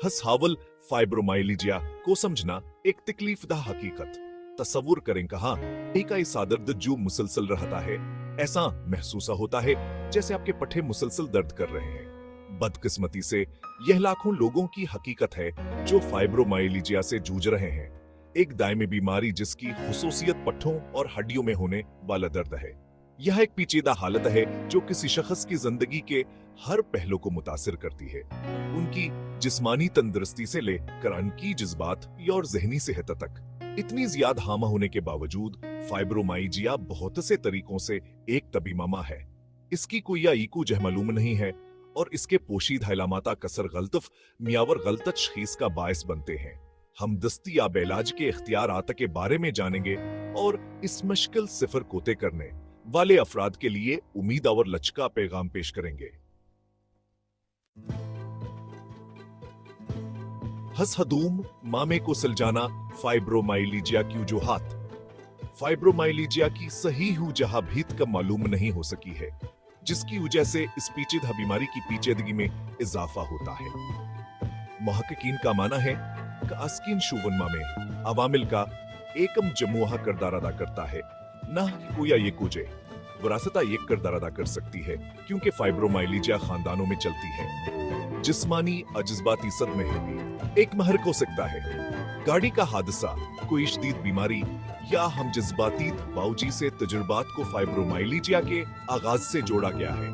हसावल फाइब्रोमाइलीजिया को समझना एक तकलीफदा हकीकत। तसव्वुर करें कहा एक ऐसा दर्द जो मुसलसल रहता है, ऐसा महसूस होता है जैसे आपके पट्टे मुसलसल दर्द कर रहे हैं। बदकिस्मती से यह लाखों लोगों की हकीकत है जो फाइब्रोमाइलीजिया से जूझ रहे हैं, एक दायमी बीमारी जिसकी खुसूसियत पट्टों और हड्डियों में होने वाला दर्द है। यह एक पेचीदा हालत है जो किसी शख्स की जिंदगी के हर पहलू को मुतासिर करती है, उनकी जिस्मानी तंदुरुस्ती से लेकर उनकी जज्बात और जहनी सेहत तक। इतनी ज्यादा हामा होने के बावजूद फाइब्रोमाइजिया बहुत से तरीकों से एक तबीमामा है। इसकी कोई इको जह मालूम नहीं है और इसके पोशीद हलामाता कसर गलतफ मियावर गलत तशखीस का बायस बनते हैं। हम दस्तियाब इलाज के इख्तियारात के बारे में जानेंगे और इस मुश्किल सिफर को तय करने वाले अफराद के लिए उम्मीद और लचका पैगाम पेश करेंगे। हसहदूम मामे को सुलझाना फाइब्रोमाइलीजिया की वजूहात। फाइब्रोमाइलीजिया की सही वजह भी तक मालूम नहीं हो सकी है, जिसकी वजह से इस पेचीदा बीमारी की पेचीदगी में इजाफा होता है। मुहक्किकीन का माना है कि आस्किन शुवन मामे अवामिल का एकम जमुआ किरदार अदा करता है, ना कि कोई ये कुजे विरासता एक किरदार अदा कर सकती है, क्योंकि फाइब्रोमाइलीजिया खानदानों में चलती है। जिस्मानी अजज़बाती सदमे है, एक महरक हो सकता है, गाड़ी का हादसा, कोई शदीद बीमारी या हम जज्बाती बाउजी से तजुर्बात को फाइब्रोमाइलीजिया के आगाज से जोड़ा गया है।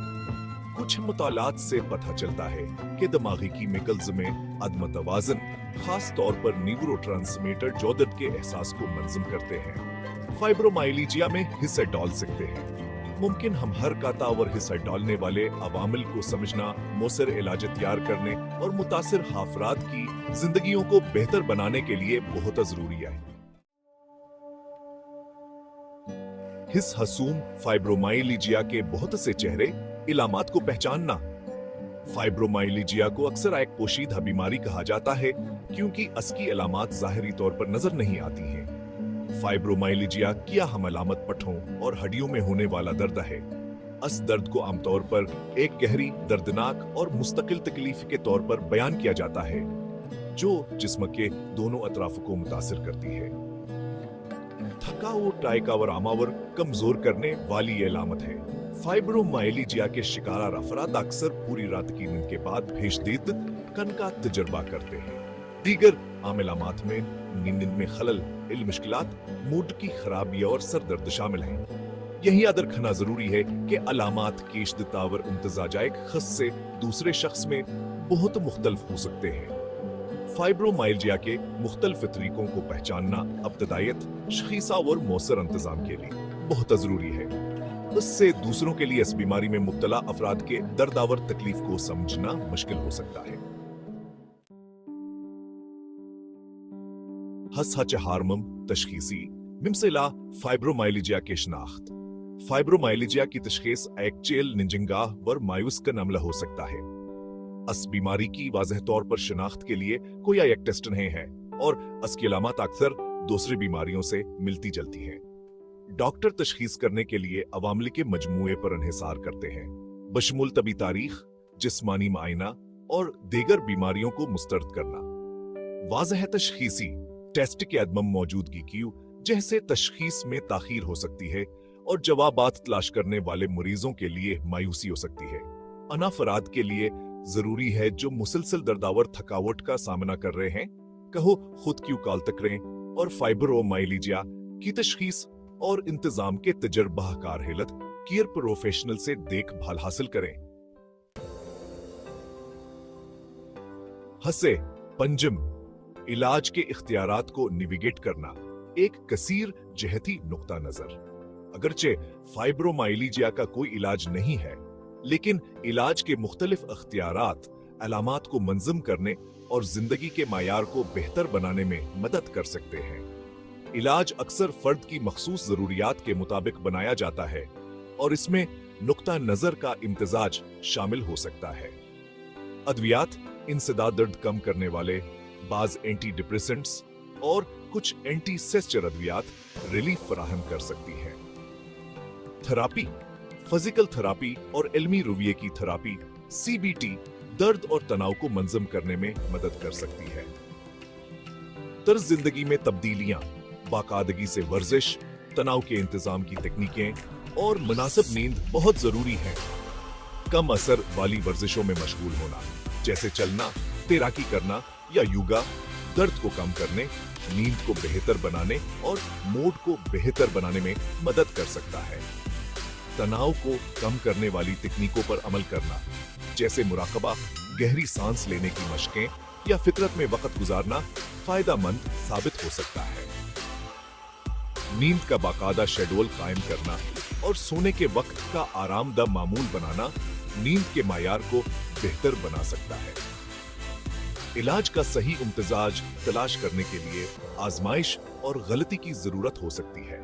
कुछ मुतालात से पता चलता है कि दिमागी केमिकल्स में अदम तवाज़ुन, खास तौर पर न्यूरोट्रांसमीटर जो दर्द के एहसास को मंजम करते हैं, फाइब्रोमाइलीजिया में हिस्सा डाल सकते हैं। मुमकिन हम हर कातावर हिस्सा डालने वाले अवामिल को समझना, मौसर इलाज तैयार करने और मुतासिर अफराद की जिंदगियों को बेहतर बनाने के लिए बहुत जरूरी है। हिस हसूम फाइब्रोमाइलीजिया के बहुत से चेहरे इलामात को पहचानना। फाइब्रोमाइलीजिया को अक्सर एक पोशीदा बीमारी कहा जाता है, क्योंकि इसकी अलामात जाहिरी तौर पर नजर नहीं आती हैं। फाइब्रोमाइलीजिया क्या हम अलामत पट्टों और हड्डियों में होने वाला दर्द है। इस दर्द को आमतौर पर एक गहरी, दर्दनाक और मुस्तकिल तकलीफ के तौर पर बयान किया जाता है, जो जिस्म के दोनों अतराफ को मुतासिर करती है। थकावट, टाइकावर, आमावर कमजोर करने वाली ये अलामत है। फाइब्रोमाइलीजिया के शिकार अफराद अक्सर पूरी रात की नींद के बाद भेजदीद कन का तजर्बा करते हैं। दीगर आम अलामात में नींद में खलल, मुश्किलात, मूड की खराबी और सर दर्द शामिल हैं। यही याद रखना जरूरी है कि अलामात के इश्तितावर इम्तिजाज एक शख्स से दूसरे शख्स में बहुत मुख्तलिफ हो सकते हैं। फाइब्रोमाइल्जिया के मुख्तलिफ तरीकों को पहचानना इब्तदायत, शखीसा और मौसर इंतजाम के लिए बहुत जरूरी है। इससे दूसरों के लिए इस बीमारी में मुब्तला अफराद के दर्दावर तकलीफ को समझना मुश्किल हो सकता है। हसहच हार्मम तशखीसी मिमसिला फाइब्रोमाइलीजिया के शनाख्त। फाइब्रोमाइलीजिया की तशखीस एक चेल, निंजिंगाह व मायूस का मामला हो सकता है। इस बीमारी की वाज़ेह तौर पर शनाख्त के लिए कोई एक टेस्ट नहीं है और इसकी अलामत अक्सर दूसरी बीमारियों से मिलती जुलती हैं। डॉक्टर तशखीस करने के लिए अवामिल के मजमूए पर इन्हिसार करते हैं, बशमूल तबी तारीख, जिस्मानी मायना और दीगर बीमारियों को मुस्तरद करना। वाज़ेह तशखीसी टेस्ट के अदम मौजूदगी की जैसे तशखीस में ताखीर हो सकती है और जवाबात तलाश करने वाले मरीजों के लिए मायूसी हो सकती है। अनाफराद के लिए जरूरी है जो मुसलसल दर्दावर थकावट का सामना कर रहे हैं, कहो खुद की वकालत करें और फाइब्रोमाइलीजिया की तशखीस और इंतजाम के तजर्बाकार हिलत केयर प्रोफेशनल से देखभाल हासिल करें। हसे पंजम इलाज के इख्तियारात को नेविगेट करना, एक कसीर जहती नुक्ता नजर। अगरचे फाइब्रोमाइलीजिया का कोई इलाज नहीं है, लेकिन इलाज के मुख्तलिफ इख्तियारात अलामात को मंजम करने और जिंदगी के मायार को बेहतर बनाने में मदद कर सकते हैं। इलाज अक्सर फर्द की मखसूस जरूरियात के मुताबिक बनाया जाता है और इसमें नुक्ता नजर का इम्तिजाज शामिल हो सकता है। अद्वियात इंसदा दर्द कम करने वाले, बाज एंटी डिप्रेसेंट्स और कुछ एंटी-सेस्चर अद्वियात रिलीफ फराहम कर सकती हैं। थेरापी, फिजिकल थेरापी और इल्मी रवैये की थेरापी CBT दर्द और तनाव को मंजम करने में मदद कर सकती है। तर्ज जिंदगी में तब्दीलियां, बाकायदगी से वर्जिश, तनाव के इंतजाम की तकनीकें और मुनासिब नींद बहुत जरूरी है। कम असर वाली वर्जिशों में मशगूल होना, जैसे चलना, तैराकी करना या योगा, दर्द को कम करने, नींद को बेहतर बनाने और मूड को बेहतर बनाने में मदद कर सकता है। तनाव को कम करने वाली तकनीकों पर अमल करना, जैसे मुराकबा, गहरी सांस लेने की मशकें या फितरत में वक्त गुजारना फायदेमंद साबित हो सकता है। नींद का बाकायदा शेड्यूल कायम करना और सोने के वक्त का आरामदा मामूल बनाना नींद के मायार को बेहतर बना सकता है। इलाज का सही इम्तिजाज तलाश करने के लिए आजमाइश और गलती की जरूरत हो सकती है।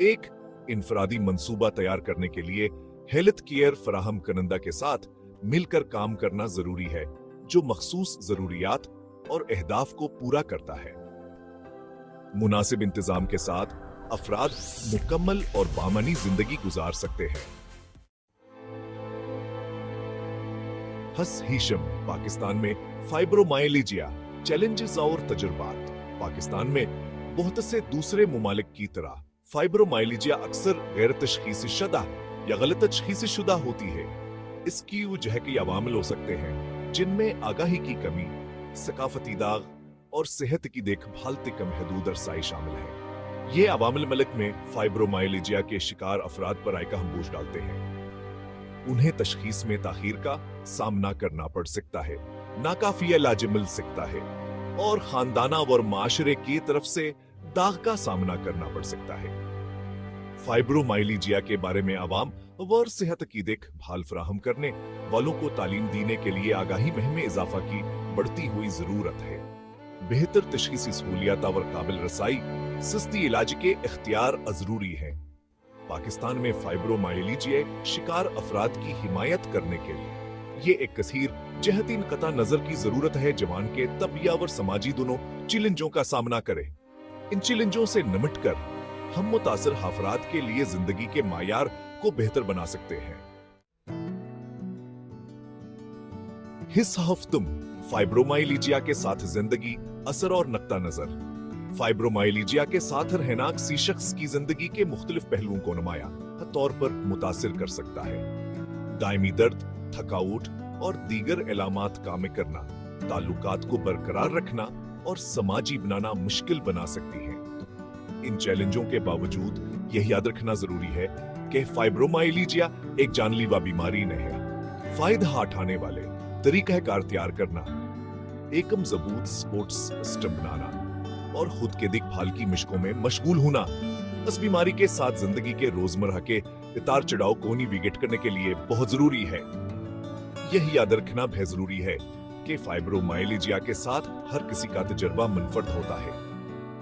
एक इनफरादी मंसूबा तैयार करने के लिए हेल्थ केयर फराहम करंदा के साथ मिलकर काम करना जरूरी है, जो मखसूस जरूरियात और अहदाफ को पूरा करता है। मुनासिब इंतजाम के साथ अफराद मुकम्मल और बामनी जिंदगी गुजार सकते हैं। हस हिशम, पाकिस्तान में फाइब्रोमाइलीजिया चैलेंजेस और तजुर्बात। पाकिस्तान में बहुत से दूसरे मुमालिक की तरह फाइब्रोमाइलीजिया अक्सर गैर तशखीसी शुदा या गलत तशखीसी शुदा होती है। इसकी वजह के अवामिल हो सकते हैं, जिनमें आगाही की कमी, सकाफती दाग और सेहत की देखभाल तक महदूद रसाई शामिल है। ये अवामिल मलिक में फाइब्रोमाइलीजिया के शिकार अफराद पर आयका हम बोझ डालते हैं। उन्हें तशखीस में ताखीर का सामना करना पड़ सकता है, नाकाफी इलाज मिल सकता है और खानदाना और माशरे की तरफ से दाग का सामना करना पड़ सकता है। फाइब्रोमाइलीजिया के बारे में आवाम और सेहत की देखभाल फराहम करने वालों को तालीम देने के लिए आगाही मुहिम में इजाफा की बढ़ती हुई जरूरत है। बेहतर तशखीसी सहूलियत और काबिल रसाई सस्ती इलाज के इख्तियार जरूरी है। पाकिस्तान में फाइब्रोमाइलीजिया शिकार अफराद की हिमायत करने के लिए ये एक कसीर जहतीन कता नजर की जरूरत है, जवान के तबिया और समाजी दोनों चैलेंजों का सामना करे। इन चैलेंजों से निमट कर हम मुतासर अफराद के लिए जिंदगी के मायार को बेहतर बना सकते हैं। हिस हफ्तुम फाइब्रोमाइलीजिया के साथ जिंदगी, असर और नक्ता नजर। फाइब्रोमाइलीजिया के साथ रहना किसी शख्स की जिंदगी के मुख्तलिफ पहलुओं को नुमाया तौर पर मुतासिर कर सकता है। दायमी दर्द, थकावट और दीगर इलामात कामे करना, ताल्लुकात को बरकरार रखना और समाजी बनाना मुश्किल बना सकती है। इन चैलेंजों के बावजूद यह याद रखना जरूरी है कि फाइब्रोमाइलीजिया एक जानलेवा बीमारी नहीं है। फायदा उठाने वाले तरीकाकार तैयार करना, एकम जबूत स्पोर्ट्स सिस्टम बनाना और खुद के देखभाल की मशकों में मशगूल होना इस बीमारी के साथ जिंदगी के रोजमर्रा के उतार चढ़ाव को नेविगेट करने के लिए बहुत जरूरी है। यही याद रखना भी जरूरी है कि फाइब्रोमाइलीजिया के साथ हर किसी का तजर्बा मुनफर्द होता है।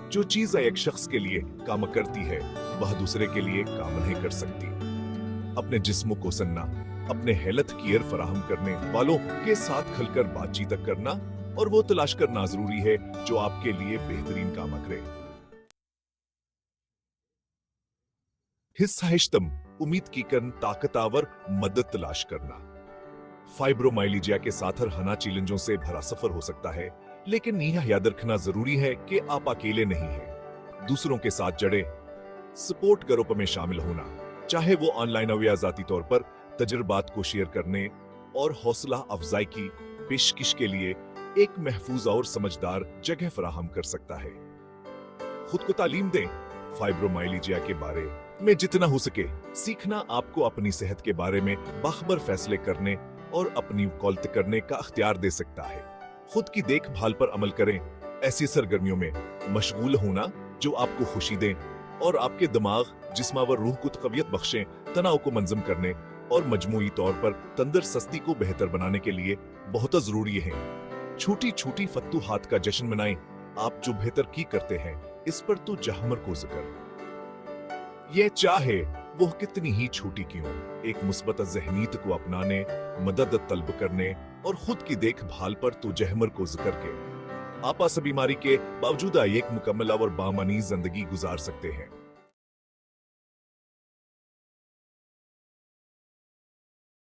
जो चीज एक शख्स के लिए काम करती है वह दूसरे के लिए काम नहीं कर सकती। अपने जिस्म को सन्ना, अपने हेल्थ केयर फराहम करने वालों के साथ खुलकर बातचीत करना और वो तलाश करना जरूरी है जो आपके लिए बेहतरीन काम करे। हिस्सा हिश्तम उम्मीद की करन ताकतावर मदद तलाश करना। फाइब्रोमाइलीजिया के साथ हर चैलेंजों से भरा सफर हो सकता है, लेकिन यह याद रखना जरूरी है कि आप अकेले नहीं हैं। दूसरों के साथ जड़े सपोर्ट ग्रुप में शामिल होना, चाहे वो ऑनलाइन हो या जाती तौर पर, तजुर्बात को शेयर करने और हौसला अफजाई की पेशकश के लिए एक महफूज और समझदार जगह फराहम कर सकता है। खुद को तालीम दें। फाइब्रोमाइलीजिया के बारे में जितना हो सके सीखना आपको अपनी सेहत के बारे में बाखबर फैसले करने और अपनी वकालत करने का अख्तियार दे सकता है। खुद की देखभाल पर अमल करें। ऐसी सरगर्मियों में मशगूल होना जो आपको खुशी दें और आपके दिमाग, जिस्म व रूह को तक़वियत बख्शें, तनाव को मंजम करने और मजमूई तौर पर तंदुरुस्ती को बेहतर बनाने के लिए बहुत जरूरी है। छोटी छोटी फतूहात का जश्न मनाएं। आप जो बेहतर की करते हैं इस पर तो जहमर को जिक्र, ये चाहे वो कितनी ही छोटी क्यों, एक मुस्बत ज़हनीत को अपनाने, मदद तलब करने और खुद की देखभाल पर तो जहमर को जिक्र के आप इस बीमारी के बावजूद एक मुकम्मल और बामानी जिंदगी गुजार सकते हैं।